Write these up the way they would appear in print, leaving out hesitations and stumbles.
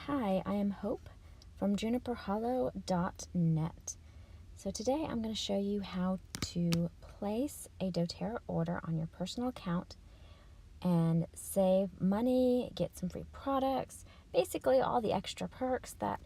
Hi, I am Hope from juniperhollow.net. So today I'm going to show you how to place a doTERRA order on your personal account and save money, get some free products, basically all the extra perks that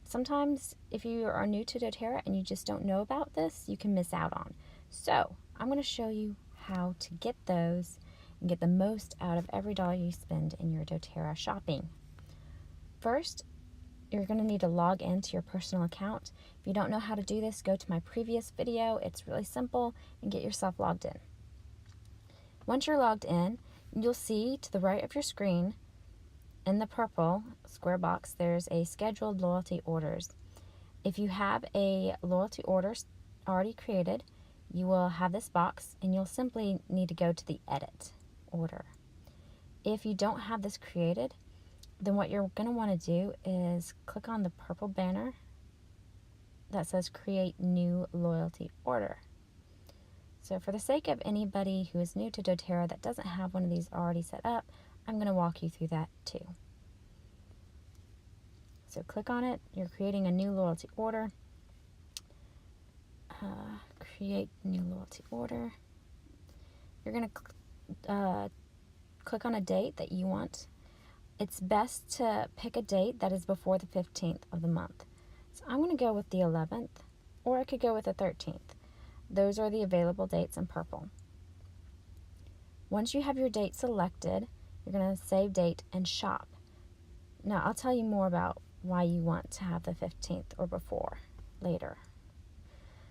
sometimes if you are new to doTERRA and you just don't know about this, you can miss out on. So I'm going to show you how to get those and get the most out of every dollar you spend in your doTERRA shopping. First, you're going to need to log into your personal account. If you don't know how to do this, go to my previous video. It's really simple, and get yourself logged in. Once you're logged in, you'll see to the right of your screen in the purple square box, there's a scheduled loyalty orders. If you have a loyalty order already created, you will have this box and you'll simply need to go to the edit order. If you don't have this created, then what you're going to want to do is click on the purple banner that says create new loyalty order. So for the sake of anybody who is new to doTERRA that doesn't have one of these already set up, I'm going to walk you through that too. So click on it. You're creating a new loyalty order. Create new loyalty order. You're going to click on a date that you want. It's best to pick a date that is before the 15th of the month. So I'm going to go with the 11th, or I could go with the 13th. Those are the available dates in purple. Once you have your date selected, you're going to save date and shop. Now, I'll tell you more about why you want to have the 15th or before later.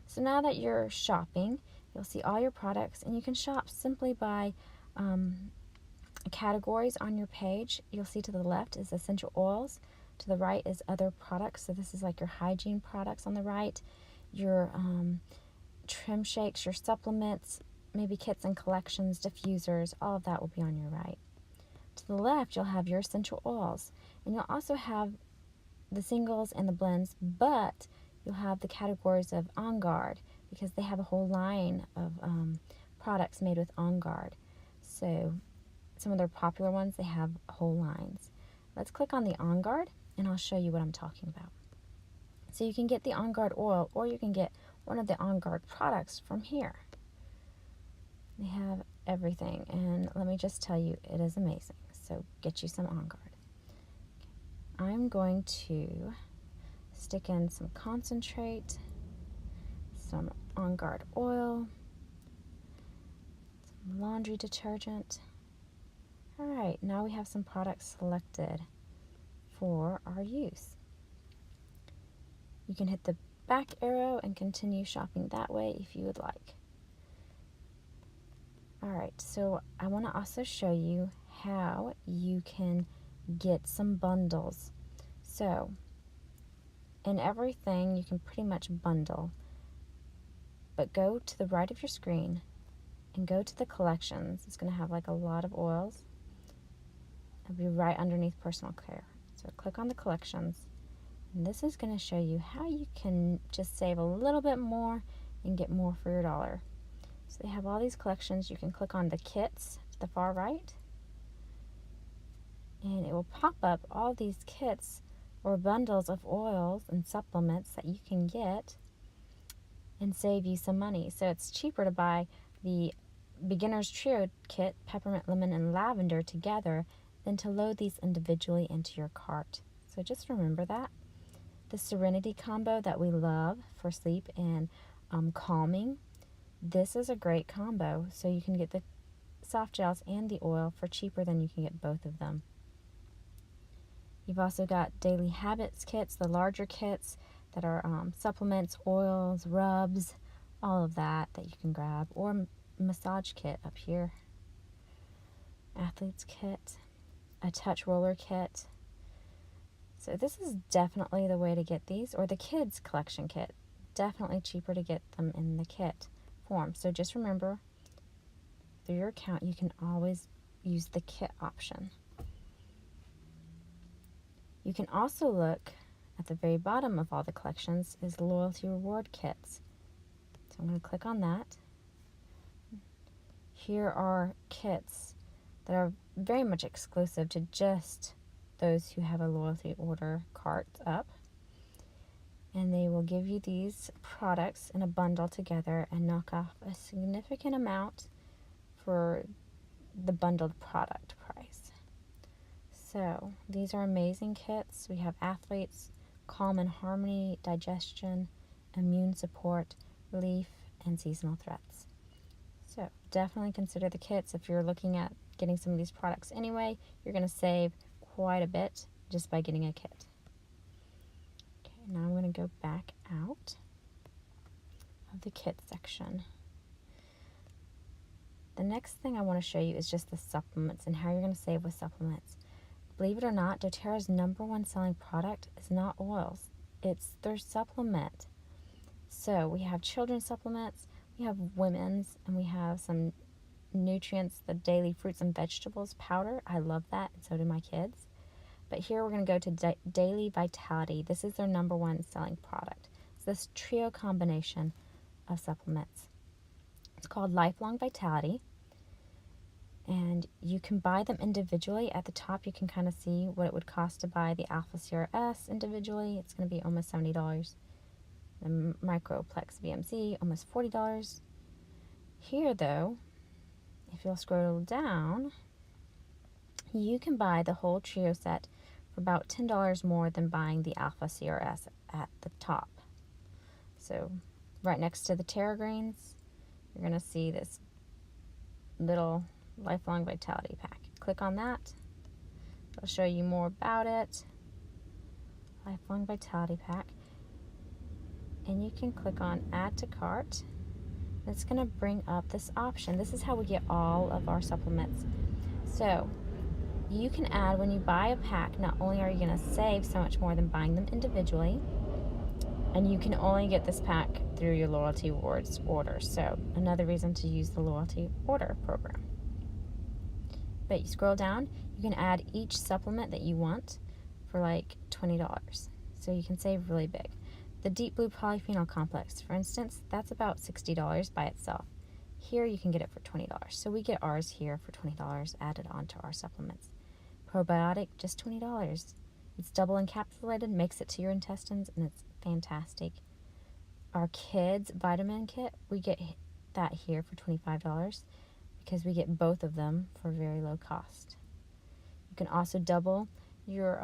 So now that you're shopping, you'll see all your products, and you can shop simply by categories on your page. You'll see to the left is essential oils, to the right is other products. So this is like your hygiene products on the right, your trim shakes, your supplements, maybe kits and collections, diffusers, all of that will be on your right. To the left, you'll have your essential oils, and you'll also have the singles and the blends, but you'll have the categories of On Guard because they have a whole line of products made with On Guard. So some of their popular ones, they have whole lines. Let's click on the On Guard and I'll show you what I'm talking about. So you can get the On Guard oil, or you can get one of the On Guard products from here. They have everything, and let me just tell you, it is amazing. So get you some On Guard. Okay. I'm going to stick in some concentrate, some On Guard oil, some laundry detergent. Alright, now we have some products selected for our use. You can hit the back arrow and continue shopping that way if you would like. Alright, so I want to also show you how you can get some bundles. So, in everything you can pretty much bundle, but go to the right of your screen and go to the collections. It's going to have like a lot of oils. It'll be right underneath personal care. So click on the collections, and this is going to show you how you can just save a little bit more and get more for your dollar. So they have all these collections. You can click on the kits to the far right, and it will pop up all these kits or bundles of oils and supplements that you can get and save you some money. So it's cheaper to buy the Beginner's Trio kit, peppermint, lemon, and lavender together, than to load these individually into your cart. So just remember that. The Serenity combo that we love for sleep and calming, this is a great combo. So you can get the soft gels and the oil for cheaper than you can get both of them. You've also got Daily Habits kits, the larger kits that are supplements, oils, rubs, all of that you can grab, or massage kit up here, athlete's kit, a touch roller kit. So this is definitely the way to get these, or the kids collection kit. Definitely cheaper to get them in the kit form. So just remember, through your account you can always use the kit option. You can also look at the very bottom of all the collections is loyalty reward kits. So I'm going to click on that. Here are kits that are very much exclusive to just those who have a loyalty order cart up. And they will give you these products in a bundle together and knock off a significant amount for the bundled product price. So these are amazing kits. We have athletes, calm and harmony, digestion, immune support, relief, and seasonal threats. So definitely consider the kits. If you're looking at getting some of these products anyway, you're going to save quite a bit just by getting a kit. Okay, now I'm going to go back out of the kit section. The next thing I want to show you is just the supplements and how you're going to save with supplements. Believe it or not, doTERRA's #1 selling product is not oils. It's their supplement. So we have children's supplements, we have women's, and we have some nutrients, the daily fruits and vegetables powder. I love that, and so do my kids. But here we're going to go to Daily Vitality. This is their #1 selling product. It's this trio combination of supplements. It's called Lifelong Vitality. And you can buy them individually. At the top, you can kind of see what it would cost to buy the Alpha CRS individually. It's going to be almost $70. The Microplex VMC, almost $40. Here, though, if you'll scroll down, you can buy the whole trio set for about $10 more than buying the Alpha CRS at the top. So, right next to the Terra Greens, you're going to see this little Lifelong Vitality pack. Click on that. It'll show you more about it. Lifelong Vitality pack. And you can click on Add to Cart. It's going to bring up this option. This is how we get all of our supplements. So you can add, when you buy a pack, not only are you going to save so much more than buying them individually, and you can only get this pack through your loyalty rewards order. So another reason to use the loyalty order program. But you scroll down, you can add each supplement that you want for like $20. So you can save really big. The Deep Blue Polyphenol Complex, for instance, that's about $60 by itself. Here you can get it for $20. So we get ours here for $20 added onto our supplements. Probiotic, just $20. It's double encapsulated, makes it to your intestines, and it's fantastic. Our kids vitamin kit, we get that here for $25 because we get both of them for very low cost. You can also double your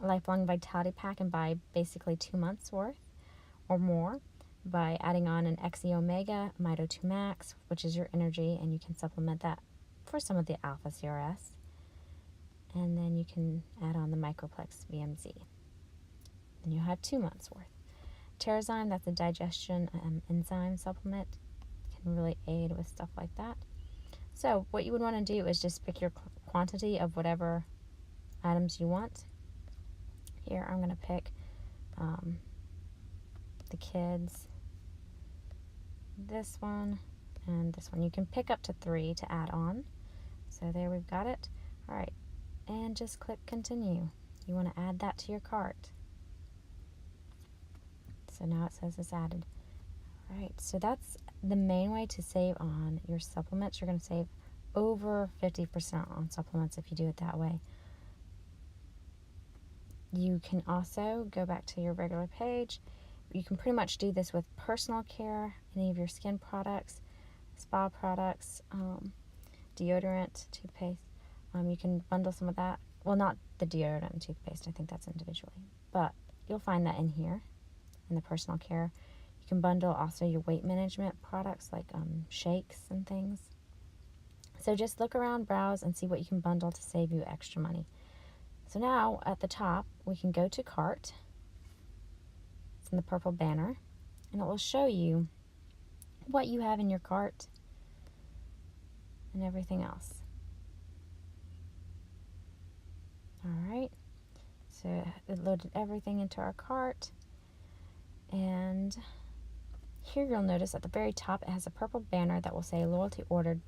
Lifelong Vitality pack and buy basically 2 months worth or more by adding on an XE Omega, Mito 2 Max, which is your energy, and you can supplement that for some of the Alpha CRS. And then you can add on the Microplex VMC. Then you'll have 2 months worth. Terrazyme, that's a digestion enzyme supplement. Can really aid with stuff like that. So what you would want to do is just pick your quantity of whatever items you want. Here I'm going to pick the kids, this one, and this one. You can pick up to 3 to add on. So there we've got it. All right, and just click continue. You want to add that to your cart. So now it says it's added. All right, so that's the main way to save on your supplements. You're going to save over 50% on supplements if you do it that way. You can also go back to your regular page. You can pretty much do this with personal care, any of your skin products, spa products, deodorant, toothpaste. You can bundle some of that. Well, not the deodorant and toothpaste. I think that's individually. But you'll find that in here, in the personal care. You can bundle also your weight management products like shakes and things. So just look around, browse, and see what you can bundle to save you extra money. So now at the top, we can go to cart. It's in the purple banner, and it will show you what you have in your cart and everything else. All right, so it loaded everything into our cart, and here you'll notice at the very top it has a purple banner that will say loyalty ordered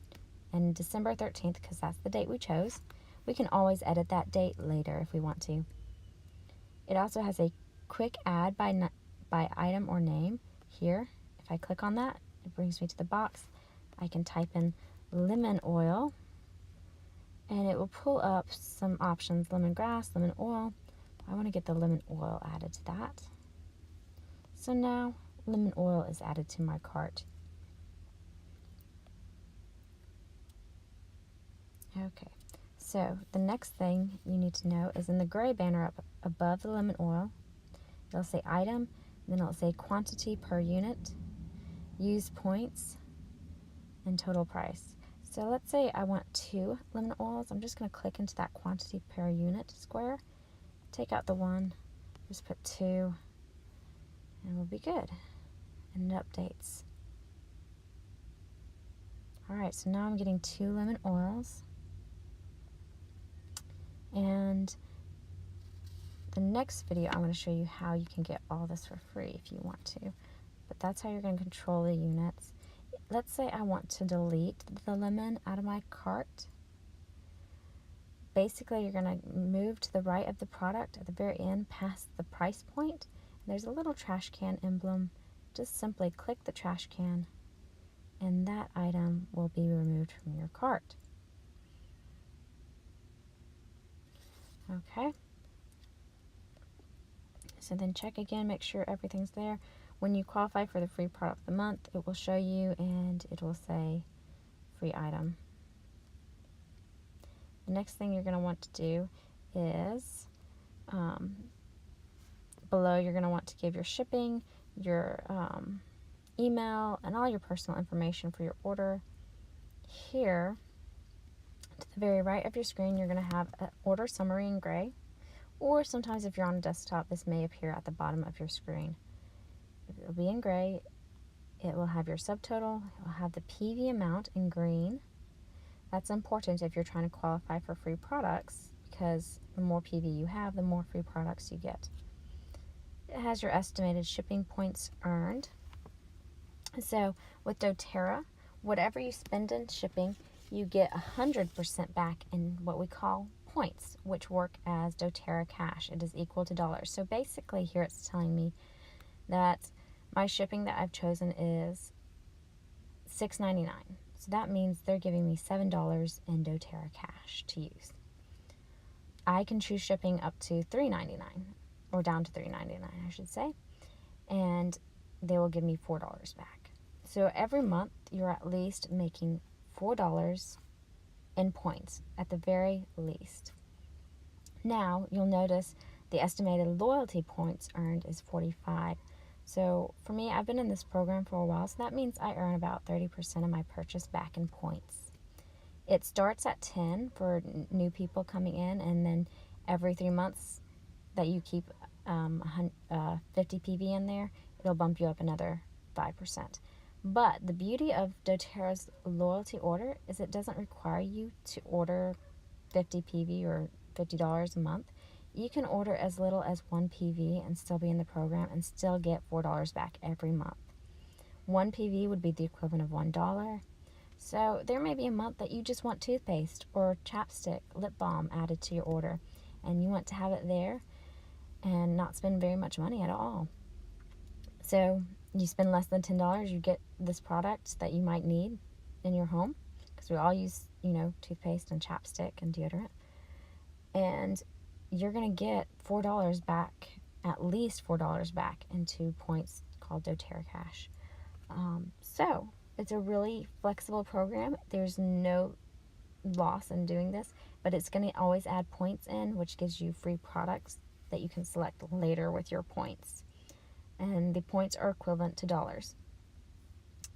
and December 13th, because that's the date we chose. We can always edit that date later if we want to. It also has a quick add by item or name here. If I click on that, it brings me to the box. I can type in lemon oil, and it will pull up some options: lemongrass, lemon oil. I want to get the lemon oil added to that. So now lemon oil is added to my cart. Okay, so the next thing you need to know is in the gray banner up above the lemon oil, it'll say item, then it'll say quantity per unit, use points, and total price. So let's say I want 2 lemon oils. I'm just going to click into that quantity per unit square, take out the 1, just put 2, and we'll be good. And it updates. Alright, so now I'm getting 2 lemon oils. And the next video, I'm going to show you how you can get all this for free if you want to. But that's how you're going to control the units. Let's say I want to delete the lemon out of my cart. Basically, you're going to move to the right of the product at the very end past the price point. There's a little trash can emblem. Just simply click the trash can and that item will be removed from your cart. Okay. So then check again, make sure everything's there. When you qualify for the free product of the month, it will show you and it will say free item. The next thing you're going to want to do is below you're going to want to give your shipping, your email, and all your personal information for your order. Here, to the very right of your screen, you're going to have an order summary in gray, or sometimes if you're on a desktop, this may appear at the bottom of your screen. It will be in gray. It will have your subtotal. It will have the PV amount in green. That's important if you're trying to qualify for free products, because the more PV you have, the more free products you get. It has your estimated shipping points earned. So with dōTERRA, whatever you spend in shipping, you get 100% back in what we call points, which work as dōTERRA cash. It is equal to dollars. So basically here it's telling me that my shipping that I've chosen is $6.99. So that means they're giving me $7 in dōTERRA cash to use. I can choose shipping up to $3.99, or down to $3.99, I should say, and they will give me $4 back. So every month you're at least making $4 in points at the very least. Now you'll notice the estimated loyalty points earned is 45. So for me, I've been in this program for a while, so that means I earn about 30% of my purchase back in points. It starts at 10 for new people coming in, and then every 3 months that you keep 50 PV in there, it'll bump you up another 5%. But the beauty of dōTERRA's loyalty order is it doesn't require you to order 50 PV or $50 a month. You can order as little as 1 PV and still be in the program and still get $4 back every month. 1 PV would be the equivalent of $1. So there may be a month that you just want toothpaste or chapstick, lip balm added to your order, and you want to have it there and not spend very much money at all. So you spend less than $10, you get this product that you might need in your home, because we all use, toothpaste and chapstick and deodorant. And you're going to get $4 back, at least $4 back into points called dōTERRA Cash. So it's a really flexible program. There's no loss in doing this, but it's going to always add points in, which gives you free products that you can select later with your points. And the points are equivalent to dollars.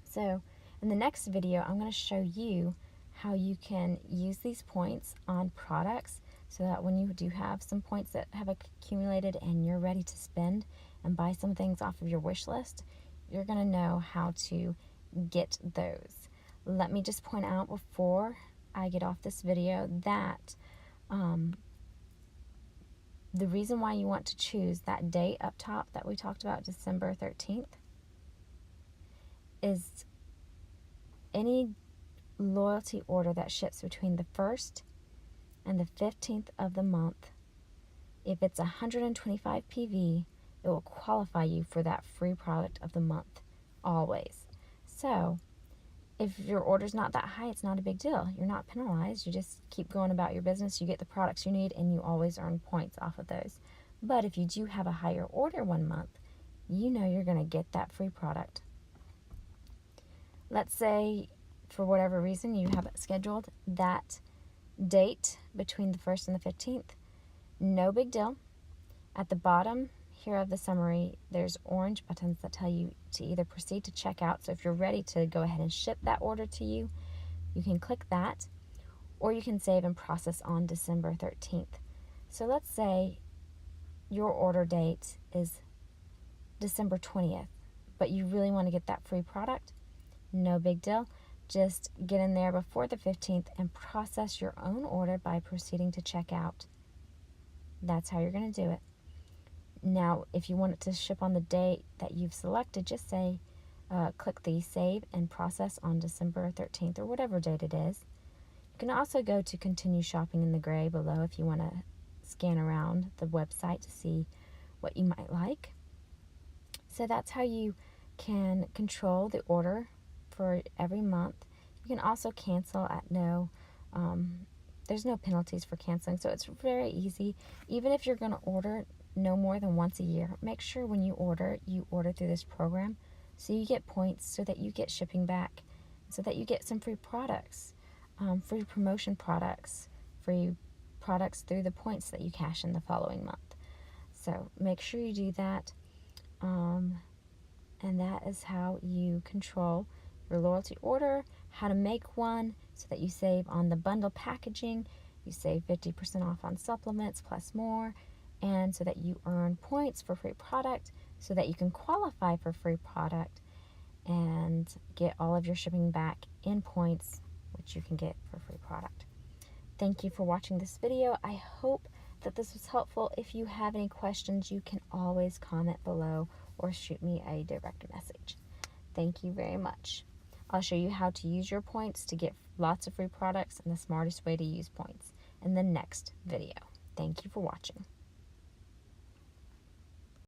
So in the next video, I'm going to show you how you can use these points on products, so that when you do have some points that have accumulated and you're ready to spend and buy some things off of your wish list, you're going to know how to get those. Let me just point out before I get off this video that the reason why you want to choose that date up top that we talked about, December 13th, is any loyalty order that ships between the 1st and the 15th of the month, if it's 125 PV, it will qualify you for that free product of the month, always. So If your order's not that high, it's not a big deal. You're not penalized. You just keep going about your business. You get the products you need, and you always earn points off of those. But if you do have a higher order one month, you know you're going to get that free product. Let's say, for whatever reason, you have it scheduled that date between the 1st and the 15th. No big deal. At the bottom here of the summary, there's orange buttons that tell you to either proceed to checkout. So if you're ready to go ahead and ship that order to you, you can click that, or you can save and process on December 13th. So let's say your order date is December 20th, but you really want to get that free product. No big deal. Just get in there before the 15th and process your own order by proceeding to checkout. That's how you're going to do it. Now, if you want it to ship on the date that you've selected, just say, click the Save and Process on December 13th or whatever date it is. You can also go to Continue Shopping in the gray below if you want to scan around the website to see what you might like. So that's how you can control the order for every month. You can also cancel at there's no penalties for canceling, so it's very easy. Even if you're going to order no more than once a year, make sure when you order through this program so you get points, so that you get shipping back, so that you get some free products, free promotion products, free products through the points that you cash in the following month. So make sure you do that, and that is how you control your loyalty order, how to make one so that you save on the bundle packaging, you save 50% off on supplements plus more, and so that you earn points for free product so that you can qualify for free product and get all of your shipping back in points, which you can get for free product. Thank you for watching this video. I hope that this was helpful. If you have any questions, you can always comment below or shoot me a direct message. Thank you very much. I'll show you how to use your points to get lots of free products and the smartest way to use points in the next video. Thank you for watching.